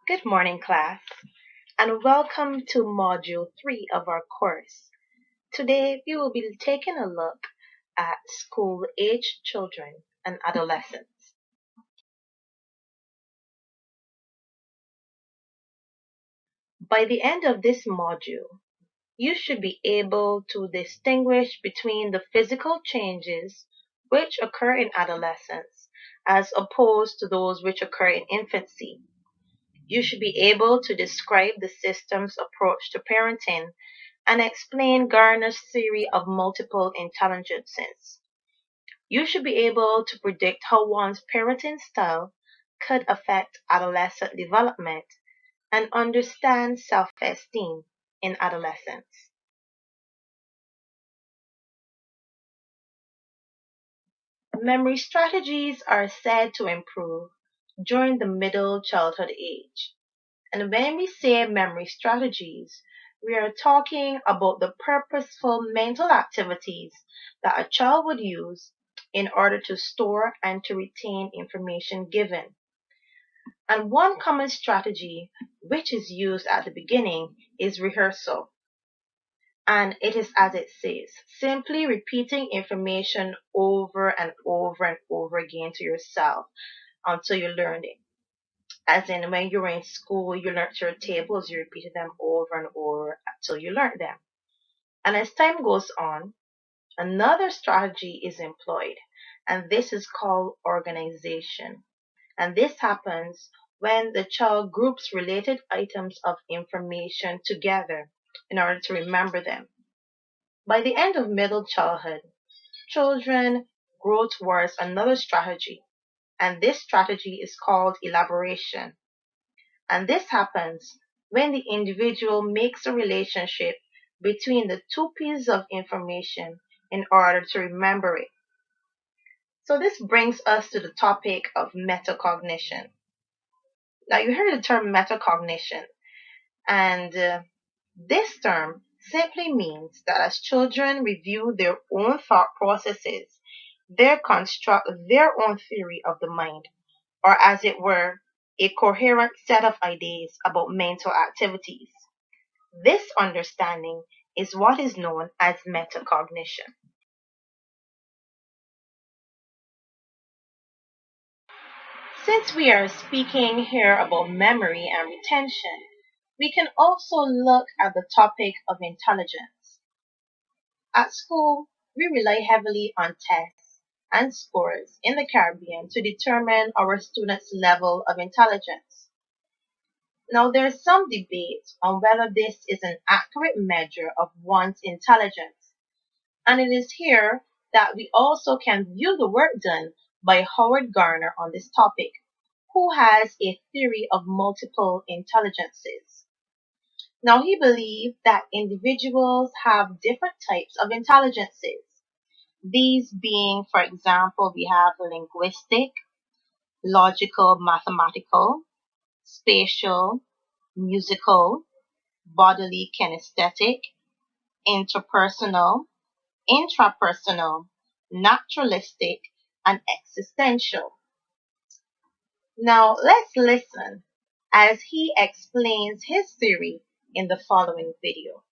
Good morning, class, and welcome to Module 3 of our course. Today, we will be taking a look at school-age children and adolescents. By the end of this module, you should be able to distinguish between the physical changes which occur in adolescence as opposed to those which occur in infancy. You should be able to describe the system's approach to parenting and explain Garner's theory of multiple intelligences. You should be able to predict how one's parenting style could affect adolescent development and understand self-esteem in adolescence. Memory strategies are said to improve during the middle childhood age. And when we say memory strategies, we are talking about the purposeful mental activities that a child would use in order to store and to retain information given. And one common strategy which is used at the beginning is rehearsal. And it is as it says, simply repeating information over and over and over again to yourself until you learn it. As in when you were in school, you learned your tables, you repeated them over and over until you learned them. And as time goes on, another strategy is employed, and this is called organization. And this happens when the child groups related items of information together in order to remember them. By the end of middle childhood, children grow towards another strategy, and this strategy is called elaboration. And this happens when the individual makes a relationship between the two pieces of information in order to remember it. So this brings us to the topic of metacognition. Now you heard the term metacognition, and this term simply means that as children review their own thought processes, they construct their own theory of the mind, or as it were, a coherent set of ideas about mental activities. This understanding is what is known as metacognition. Since we are speaking here about memory and retention, we can also look at the topic of intelligence. At school, we rely heavily on tests and scores in the Caribbean to determine our students' level of intelligence. Now, there's some debate on whether this is an accurate measure of one's intelligence, and it is here that we also can view the work done by Howard Gardner on this topic, who has a theory of multiple intelligences. Now, he believed that individuals have different types of intelligences. These being, for example, we have linguistic, logical, mathematical, spatial, musical, bodily kinesthetic, interpersonal, intrapersonal, naturalistic, and existential. Now let's listen as he explains his theory in the following video.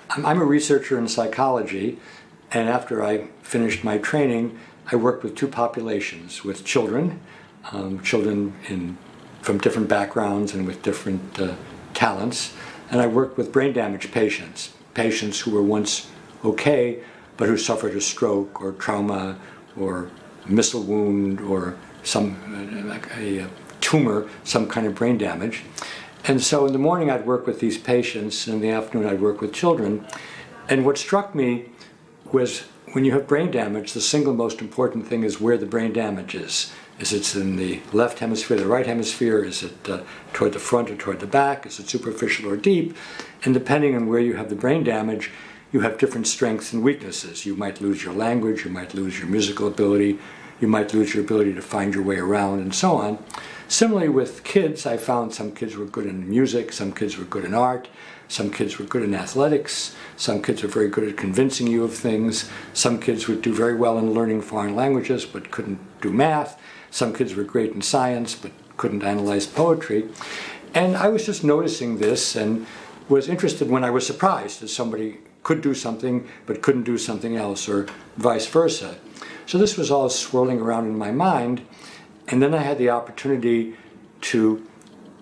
I'm a researcher in psychology, and after I finished my training, I worked with two populations, with children, from different backgrounds and with different talents, and I worked with brain damage patients who were once okay, but who suffered a stroke or trauma or missile wound or a tumor, some kind of brain damage. And so in the morning I'd work with these patients, and in the afternoon I'd work with children. And what struck me was when you have brain damage, the single most important thing is where the brain damage is. Is it in the left hemisphere, the right hemisphere? Is it toward the front or toward the back? Is it superficial or deep? And depending on where you have the brain damage, you have different strengths and weaknesses. You might lose your language, you might lose your musical ability, you might lose your ability to find your way around, and so on. Similarly with kids, I found some kids were good in music, some kids were good in art, Some kids were good in athletics. Some kids were very good at convincing you of things. Some kids would do very well in learning foreign languages but couldn't do math. Some kids were great in science but couldn't analyze poetry. And I was just noticing this and was interested when I was surprised that somebody could do something but couldn't do something else, or vice versa. So this was all swirling around in my mind, and then I had the opportunity to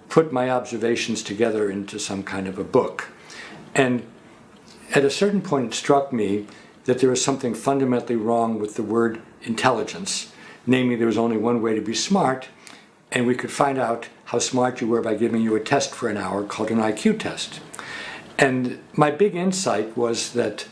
put my observations together into some kind of a book. And at a certain point it struck me that there was something fundamentally wrong with the word intelligence. Namely, there was only one way to be smart, and we could find out how smart you were by giving you a test for an hour called an IQ test. And my big insight was that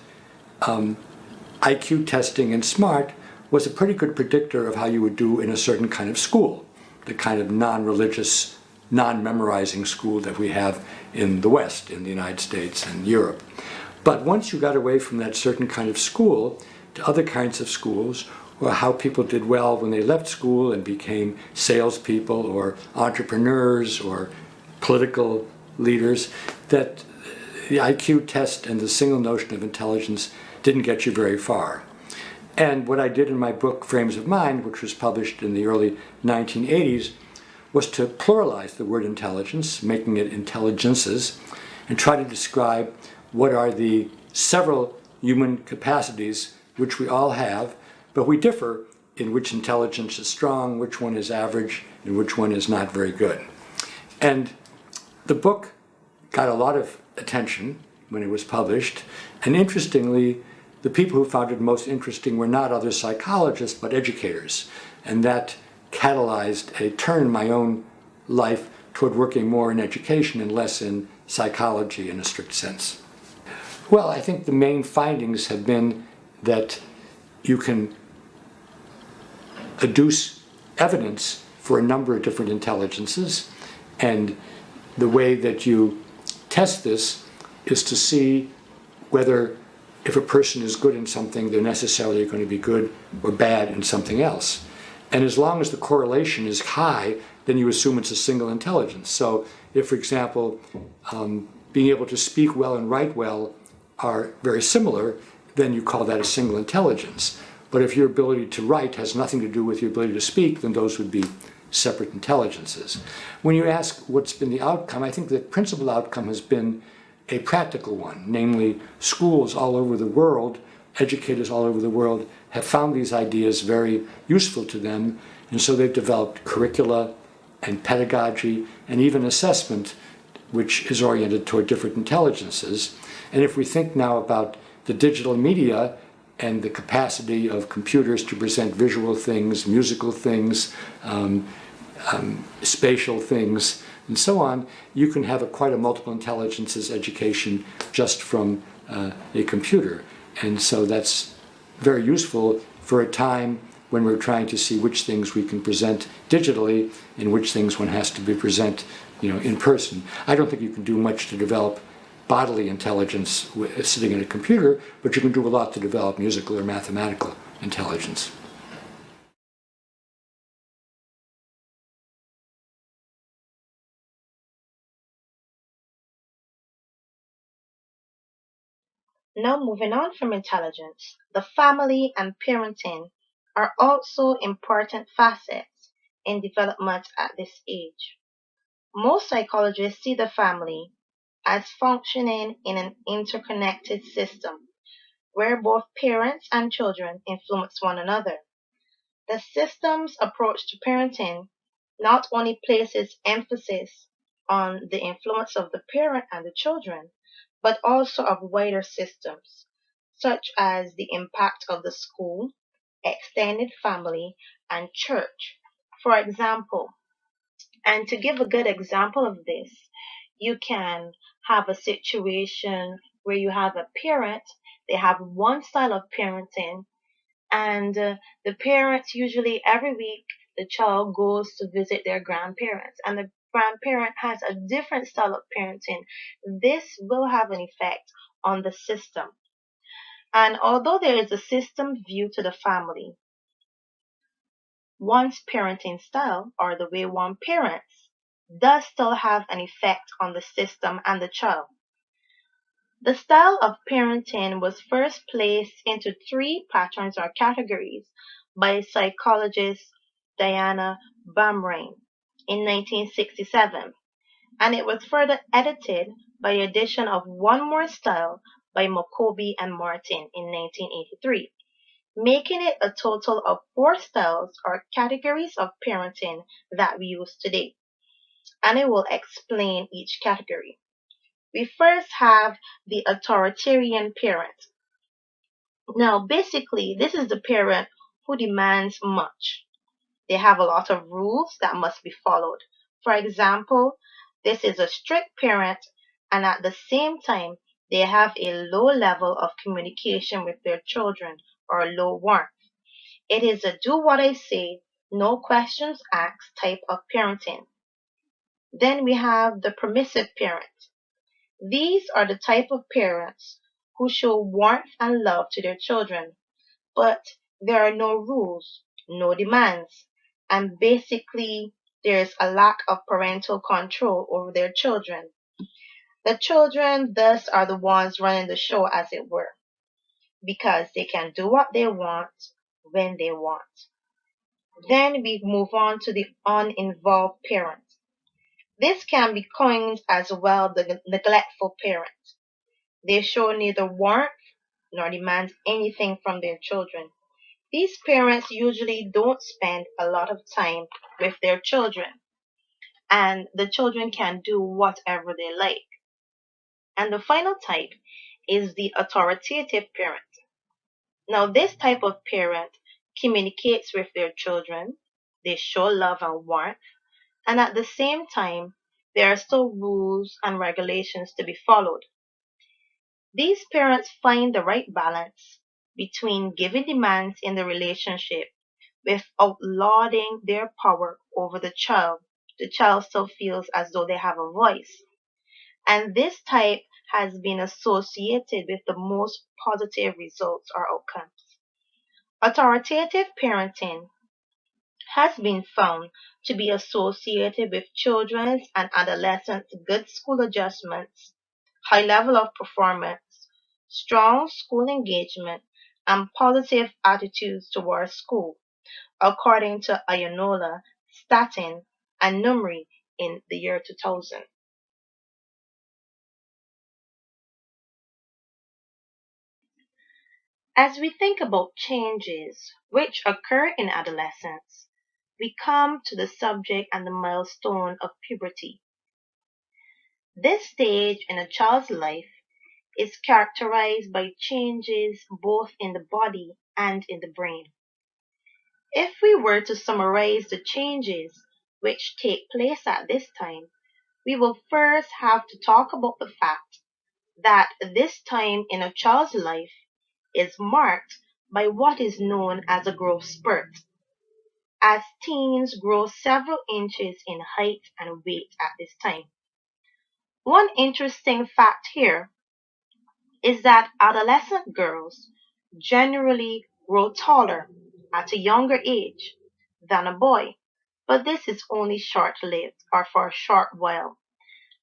IQ testing in SMART was a pretty good predictor of how you would do in a certain kind of school, the kind of non-religious, non-memorizing school that we have in the West, in the United States and Europe. But once you got away from that certain kind of school to other kinds of schools, or how people did well when they left school and became salespeople or entrepreneurs or political leaders, that the IQ test and the single notion of intelligence didn't get you very far. And what I did in my book, Frames of Mind, which was published in the early 1980s, was to pluralize the word intelligence, making it intelligences, and try to describe what are the several human capacities which we all have, but we differ in which intelligence is strong, which one is average, and which one is not very good. And the book got a lot of attention when it was published, and interestingly, the people who found it most interesting were not other psychologists, but educators, and that catalyzed a turn in my own life toward working more in education and less in psychology in a strict sense. Well, I think the main findings have been that you can adduce evidence for a number of different intelligences, and the way that you test this is to see whether if a person is good in something, they're necessarily going to be good or bad in something else. And as long as the correlation is high, then you assume it's a single intelligence. So if, for example, being able to speak well and write well are very similar, then you call that a single intelligence. But if your ability to write has nothing to do with your ability to speak, then those would be separate intelligences. When you ask what's been the outcome, I think the principal outcome has been a practical one, namely schools all over the world, educators all over the world have found these ideas very useful to them, and so they've developed curricula and pedagogy and even assessment which is oriented toward different intelligences. And if we think now about the digital media and the capacity of computers to present visual things, musical things, spatial things, and so on, you can have quite a multiple intelligences education just from a computer. And so that's very useful for a time when we're trying to see which things we can present digitally and which things one has to be present, in person. I don't think you can do much to develop bodily intelligence sitting in a computer, but you can do a lot to develop musical or mathematical intelligence. Now, moving on from intelligence, the family and parenting are also important facets in development at this age. Most psychologists see the family as functioning in an interconnected system where both parents and children influence one another. The system's approach to parenting not only places emphasis on the influence of the parent and the children, but also of wider systems, such as the impact of the school, extended family, and church. For example, and to give a good example of this, you can have a situation where you have a parent, they have one style of parenting, and the parents usually every week the child goes to visit their grandparents, and the grandparent has a different style of parenting. This will have an effect on the system. And although there is a system view to the family, one's parenting style or the way one parents does still have an effect on the system and the child. The style of parenting was first placed into three patterns or categories by psychologist Diana Baumrind in 1967, and it was further edited by the addition of one more style by Mokobi and Martin in 1983, making it a total of four styles or categories of parenting that we use today. And I will explain each category. We first have the authoritarian parent. Now, basically, this is the parent who demands much. They have a lot of rules that must be followed. For example, this is a strict parent, and at the same time, they have a low level of communication with their children or low warmth. It is a do what I say, no questions asked type of parenting. Then we have the permissive parent. These are the type of parents who show warmth and love to their children, but there are no rules, no demands, and basically there's a lack of parental control over their children. The children thus are the ones running the show as it were, because they can do what they want when they want. Then we move on to the uninvolved parent. This can be coined as well the neglectful parent. They show neither warmth nor demand anything from their children. These parents usually don't spend a lot of time with their children, and the children can do whatever they like. And the final type is the authoritative parent. Now, this type of parent communicates with their children, they show love and warmth, and at the same time, there are still rules and regulations to be followed. These parents find the right balance between giving demands in the relationship without lauding their power over the child. The child still feels as though they have a voice. And this type has been associated with the most positive results or outcomes. Authoritative parenting has been found to be associated with children's and adolescents' good school adjustments, high level of performance, strong school engagement, and positive attitudes towards school, according to Ionola, Statin, and Numri in the year 2000. As we think about changes which occur in adolescence, we come to the subject and the milestone of puberty. This stage in a child's life is characterized by changes both in the body and in the brain. If we were to summarize the changes which take place at this time, we will first have to talk about the fact that this time in a child's life is marked by what is known as a growth spurt, as teens grow several inches in height and weight at this time. One interesting fact here is that adolescent girls generally grow taller at a younger age than a boy, but this is only short-lived or for a short while,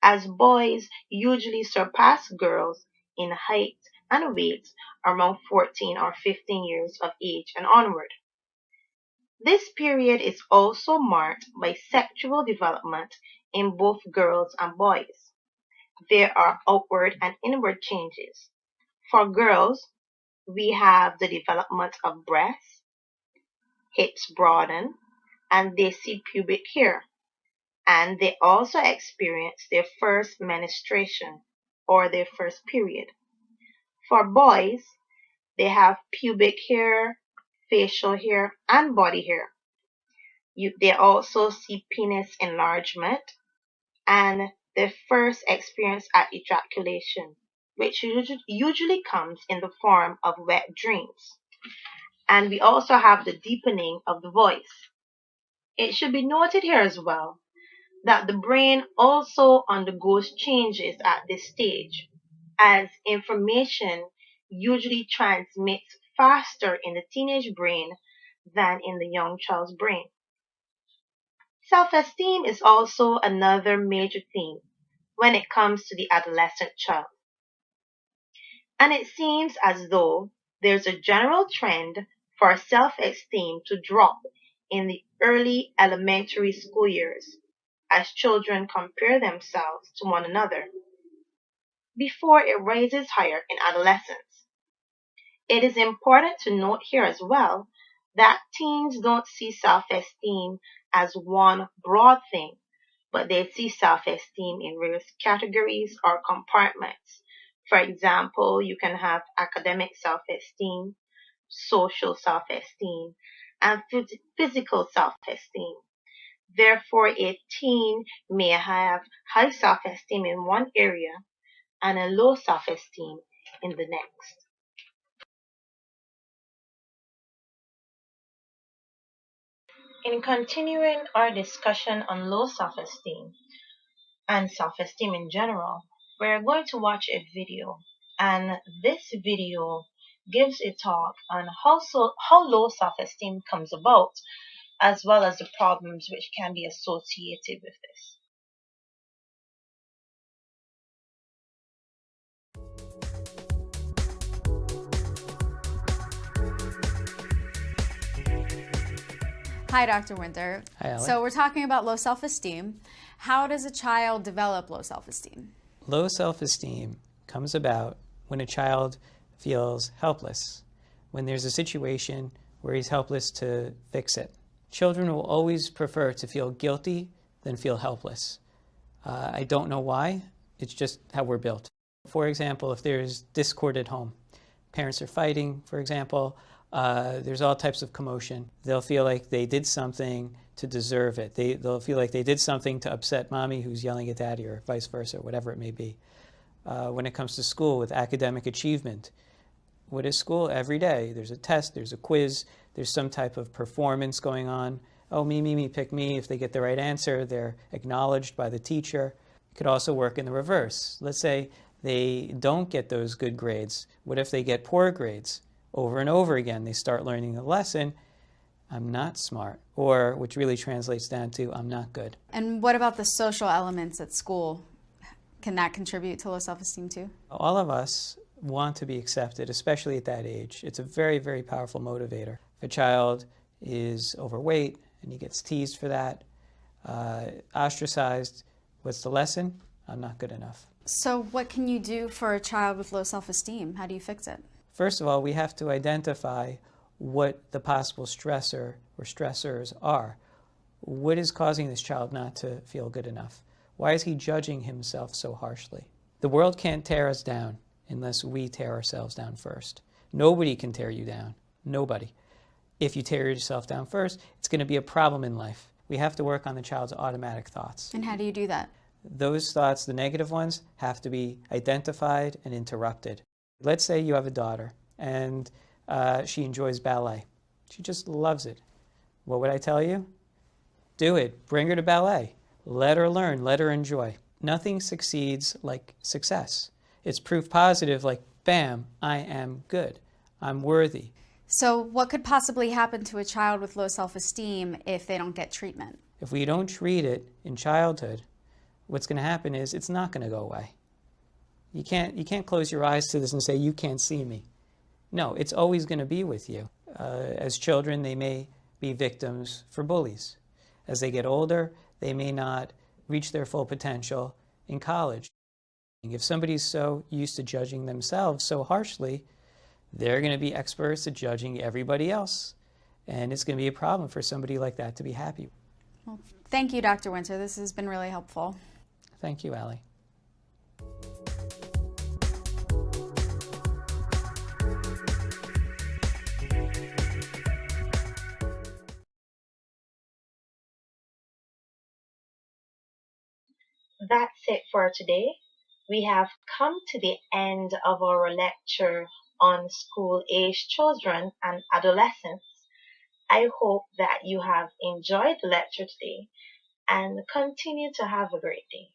as boys usually surpass girls in height and weight around 14 or 15 years of age and onward. This period is also marked by sexual development in both girls and boys. There are outward and inward changes. For girls, we have the development of breasts, hips broaden, and they see pubic hair, and they also experience their first menstruation or their first period. For boys, they have pubic hair, facial hair, and body hair. They also see penis enlargement and their first experience at ejaculation, which usually comes in the form of wet dreams. And we also have the deepening of the voice. It should be noted here as well that the brain also undergoes changes at this stage, as information usually transmits faster in the teenage brain than in the young child's brain. Self-esteem is also another major theme when it comes to the adolescent child. And it seems as though there's a general trend for self-esteem to drop in the early elementary school years as children compare themselves to one another before it rises higher in adolescence. It is important to note here as well that teens don't see self-esteem as one broad thing, but they see self-esteem in various categories or compartments. For example, you can have academic self-esteem, social self-esteem, and physical self-esteem. Therefore, a teen may have high self-esteem in one area and a low self-esteem in the next. In continuing our discussion on low self-esteem and self-esteem in general, we're going to watch a video. And this video gives a talk on how low self-esteem comes about, as well as the problems which can be associated with this. Hi, Dr. Winter. Hi, Allie. So we're talking about low self-esteem. How does a child develop low self-esteem? Low self-esteem comes about when a child feels helpless, when there's a situation where he's helpless to fix it. Children will always prefer to feel guilty than feel helpless. I don't know why. It's just how we're built. For example, if there's discord at home, parents are fighting, for example, there's all types of commotion. They'll feel like they did something to deserve it. They'll feel like they did something to upset mommy who's yelling at daddy, or vice versa, whatever it may be. When it comes to school with academic achievement, what is school? Every day. There's a test, there's a quiz, there's some type of performance going on. Oh, me, pick me. If they get the right answer, they're acknowledged by the teacher. It could also work in the reverse. Let's say they don't get those good grades. What if they get poor grades? Over and over again, they start learning the lesson, I'm not smart, or which really translates down to, I'm not good. And what about the social elements at school? Can that contribute to low self-esteem too? All of us want to be accepted, especially at that age. It's a very, very powerful motivator. If a child is overweight and he gets teased for that, ostracized, what's the lesson? I'm not good enough. So what can you do for a child with low self-esteem? How do you fix it? First of all, we have to identify what the possible stressor or stressors are. What is causing this child not to feel good enough? Why is he judging himself so harshly? The world can't tear us down unless we tear ourselves down first. Nobody can tear you down. Nobody. If you tear yourself down first, it's going to be a problem in life. We have to work on the child's automatic thoughts. And how do you do that? Those thoughts, the negative ones, have to be identified and interrupted. Let's say you have a daughter and she enjoys ballet. She just loves it. What would I tell you? Do it. Bring her to ballet. Let her learn. Let her enjoy. Nothing succeeds like success. It's proof positive, like, bam, I am good. I'm worthy. So what could possibly happen to a child with low self-esteem if they don't get treatment? If we don't treat it in childhood, what's going to happen is it's not going to go away. You can't close your eyes to this and say, you can't see me. No, it's always going to be with you. As children, they may be victims for bullies. As they get older, they may not reach their full potential in college. If somebody's so used to judging themselves so harshly, they're going to be experts at judging everybody else. And it's going to be a problem for somebody like that to be happy. Well, thank you, Dr. Winter. This has been really helpful. Thank you, Allie. That's it for today. We have come to the end of our lecture on school-age children and adolescents. I hope that you have enjoyed the lecture today and continue to have a great day.